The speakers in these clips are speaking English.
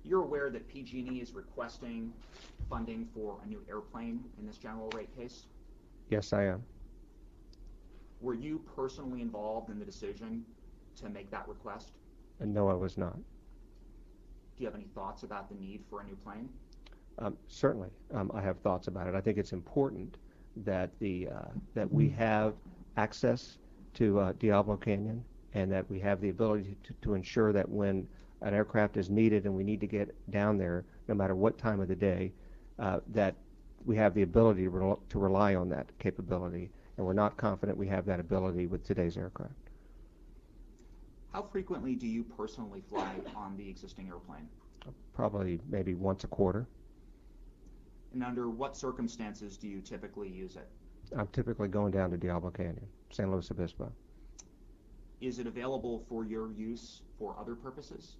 You're aware that PG&E is requesting funding for a new airplane in this general rate case? Yes, I am. Were you personally involved in the decision to make that request? And no, I was not. Do you have any thoughts about the need for a new plane? Certainly, I have thoughts about it. I think it's important that that we have access to Diablo Canyon, and that we have the ability to ensure that when an aircraft is needed and we need to get down there, no matter what time of the day, that we have the ability to rely on that capability, and we're not confident we have that ability with today's aircraft. How frequently do you personally fly on the existing airplane? Probably maybe once a quarter. And under what circumstances do you typically use it? I'm typically going down to Diablo Canyon, San Luis Obispo. Is it available for your use for other purposes?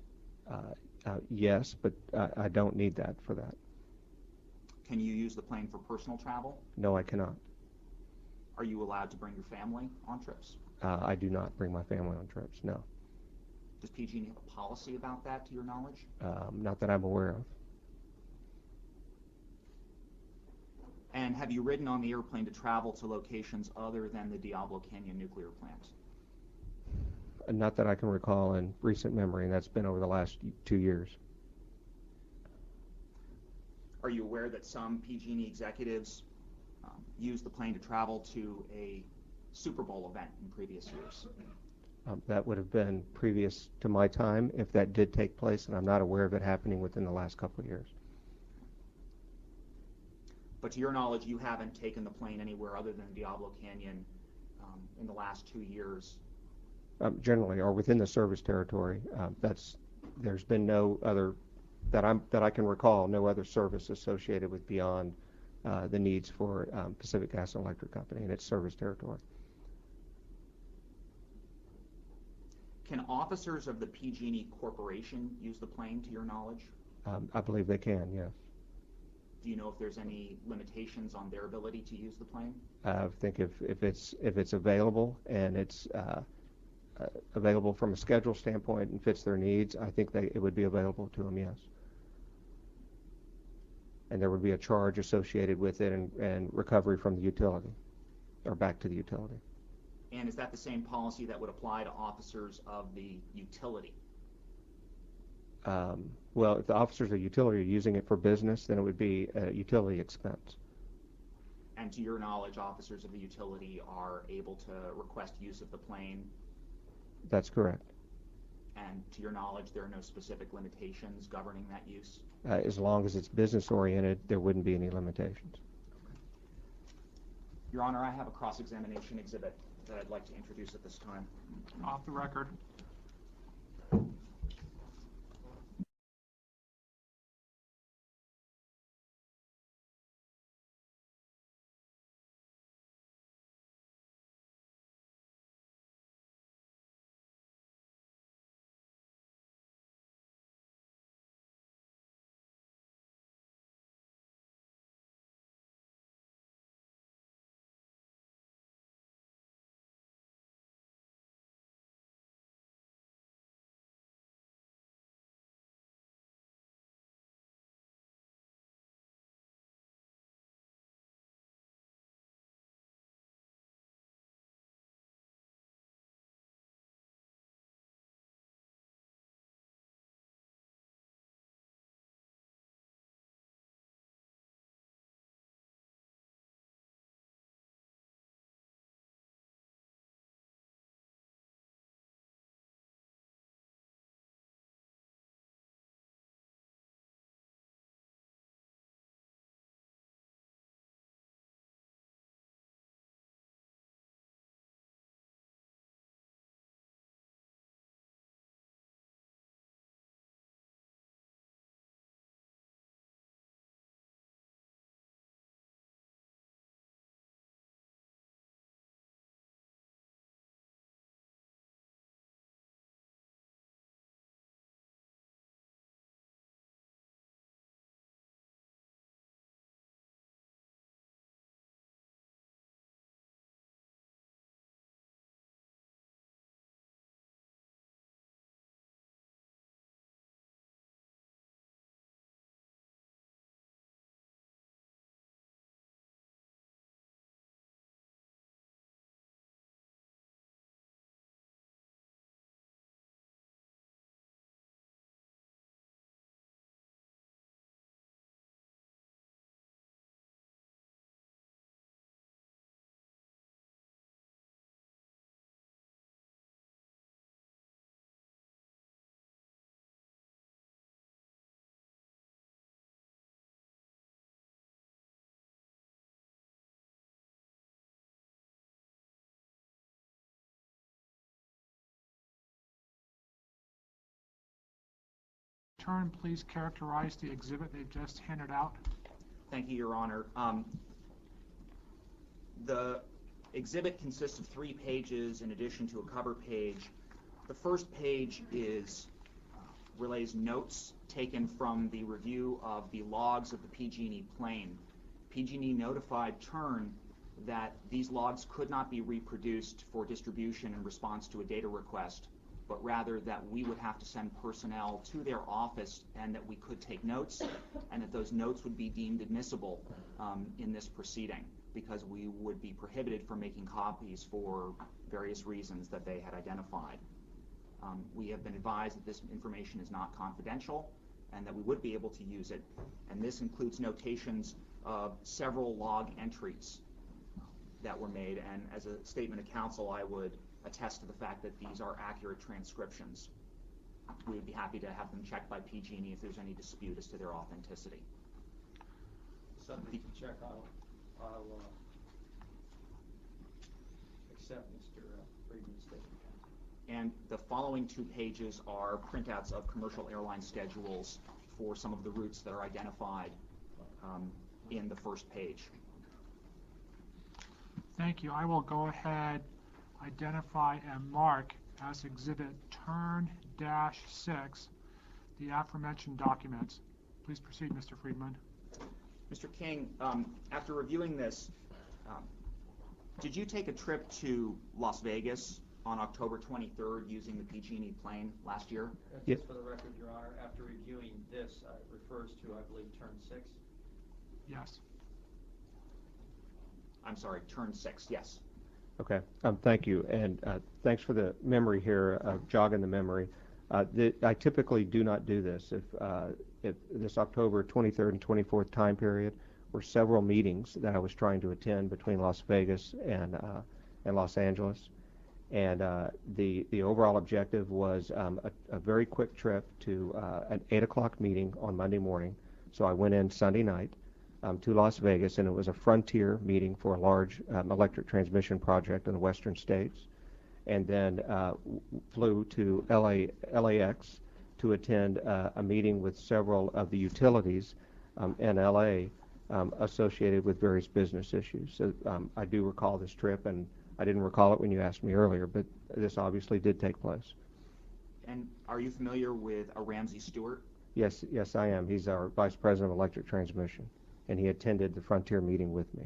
Yes, but I don't need that for that. Can you use the plane for personal travel? No, I cannot. Are you allowed to bring your family on trips? I do not bring my family on trips, no. Does PG&E have a policy about that, to your knowledge? Not that I'm aware of. And have you ridden on the airplane to travel to locations other than the Diablo Canyon nuclear plant? Not that I can recall in recent memory, and that's been over the last 2 years. Are you aware that some PG&E executives used the plane to travel to a Super Bowl event in previous years? That would have been previous to my time if that did take place, and I'm not aware of it happening within the last couple of years. But to your knowledge, you haven't taken the plane anywhere other than Diablo Canyon in the last 2 years? Generally, or within the service territory. There's been no other, that I can recall, no other service associated with beyond the needs for Pacific Gas and Electric Company and its service territory. Can officers of the PG&E Corporation use the plane, to your knowledge? I believe they can, yes. Do you know if there's any limitations on their ability to use the plane? I think if it's available and it's available from a schedule standpoint and fits their needs, I think it would be available to them, yes. And there would be a charge associated with it and recovery from the utility, or back to the utility. And is that the same policy that would apply to officers of the utility? Well, if the officers of the utility are using it for business, then it would be a utility expense. And to your knowledge, officers of the utility are able to request use of the plane? That's correct. And to your knowledge, there are no specific limitations governing that use? As long as it's business-oriented, there wouldn't be any limitations. Your Honor, I have a cross-examination exhibit that I'd like to introduce at this time. Off the record. turn please characterize the exhibit they've just handed out? Thank you, Your Honor. The exhibit consists of 3 pages in addition to a cover page. The first page relays notes taken from the review of the logs of the PG&E plane. PG&E notified Turn that these logs could not be reproduced for distribution in response to a data request, but rather that we would have to send personnel to their office and that we could take notes and that those notes would be deemed admissible in this proceeding because we would be prohibited from making copies for various reasons that they had identified. We have been advised that this information is not confidential and that we would be able to use it, and this includes notations of several log entries that were made, and as a statement of counsel I would attest to the fact that these are accurate transcriptions. We would be happy to have them checked by PG&E if there's any dispute as to their authenticity. Something to check. I'll accept Mr. Friedman's statement. And the following 2 pages are printouts of commercial airline schedules for some of the routes that are identified in the first page. Thank you. I will go ahead, identify and mark as Exhibit Turn-6 the aforementioned documents. Please proceed, Mr. Friedman. Mr. King, after reviewing this, did you take a trip to Las Vegas on October 23rd using the PG&E plane last year? Just for the record, Your Honor, after reviewing this, it refers to, I believe, Turn 6? Yes. I'm sorry, Turn 6, yes. Okay, thank you, and thanks for the memory here, jogging the memory. I typically do not do this. If this October 23rd and 24th time period were several meetings that I was trying to attend between Las Vegas and Los Angeles, and the overall objective was a very quick trip to an 8 o'clock meeting on Monday morning. So I went in Sunday night to Las Vegas, and it was a frontier meeting for a large electric transmission project in the western states, and then flew to LAX to attend a meeting with several of the utilities in LA associated with various business issues. So I do recall this trip, and I didn't recall it when you asked me earlier, but this obviously did take place. And are you familiar with a Ramsey Stewart? Yes, I am. He's our Vice President of Electric Transmission, and he attended the Frontier meeting with me.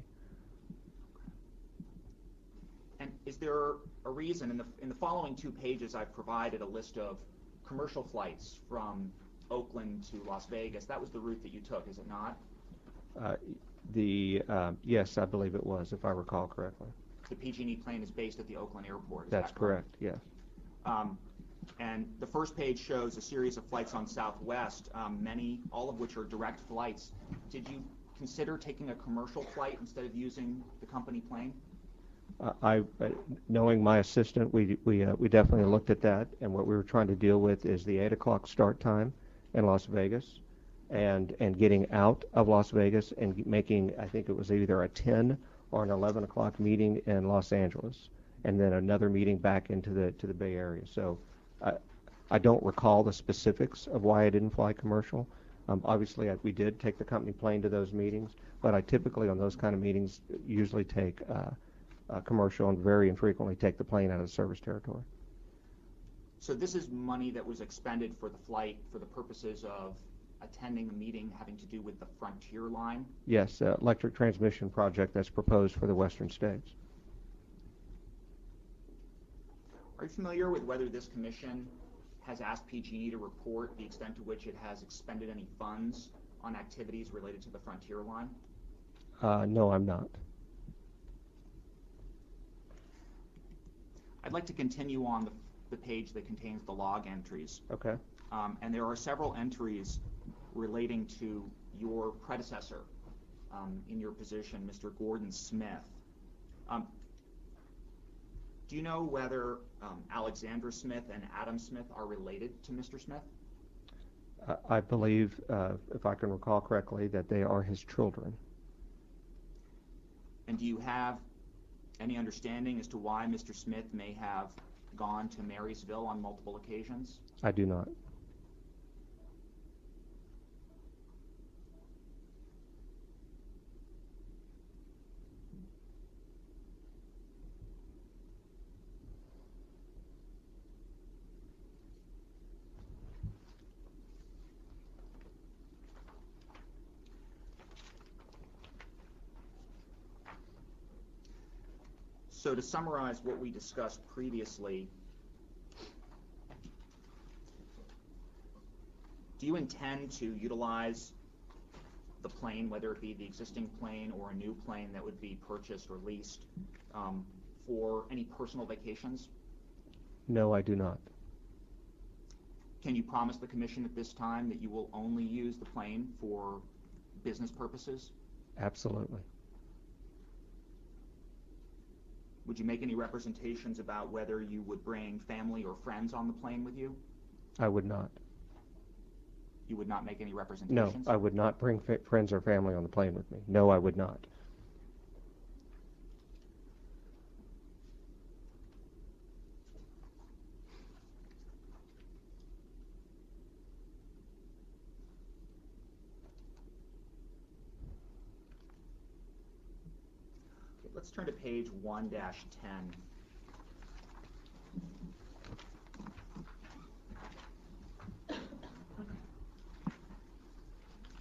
And is there a reason, in the following 2 pages I've provided a list of commercial flights from Oakland to Las Vegas. That was the route that you took, is it not? Yes, I believe it was, if I recall correctly. The PG&E plane is based at the Oakland airport, is That's that correct? Yes. And the first page shows a series of flights on Southwest, all of which are direct flights. Did you consider taking a commercial flight instead of using the company plane? Knowing my assistant, we definitely looked at that, and what we were trying to deal with is the 8 o'clock start time in Las Vegas, and getting out of Las Vegas and making, I think it was either a 10 or an 11 o'clock meeting in Los Angeles, and then another meeting back into the Bay Area. So I don't recall the specifics of why I didn't fly commercial. Obviously, we did take the company plane to those meetings, but I typically on those kind of meetings usually take commercial and very infrequently take the plane out of the service territory. So this is money that was expended for the flight for the purposes of attending a meeting having to do with the Frontier line? Yes, electric transmission project that's proposed for the western states. Are you familiar with whether this commission has asked PG&E to report the extent to which it has expended any funds on activities related to the Frontier line? No, I'm not. I'd like to continue on the page that contains the log entries. Okay. And there are several entries relating to your predecessor in your position, Mr. Gordon Smith. Do you know whether Alexandra Smith and Adam Smith are related to Mr. Smith? I believe, if I can recall correctly, that they are his children. And do you have any understanding as to why Mr. Smith may have gone to Marysville on multiple occasions? I do not. So to summarize what we discussed previously, do you intend to utilize the plane, whether it be the existing plane or a new plane that would be purchased or leased, for any personal vacations? No, I do not. Can you promise the commission at this time that you will only use the plane for business purposes? Absolutely. Would you make any representations about whether you would bring family or friends on the plane with you? I would not. You would not make any No, representations? I would not bring friends or family on the plane with me. No, I would not. Okay, let's turn to page 1-10.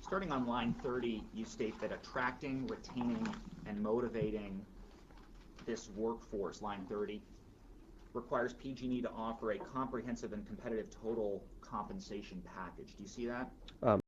Starting on line 30, you state that attracting, retaining, and motivating this workforce, line 30, requires PG&E to offer a comprehensive and competitive total compensation package. Do you see that?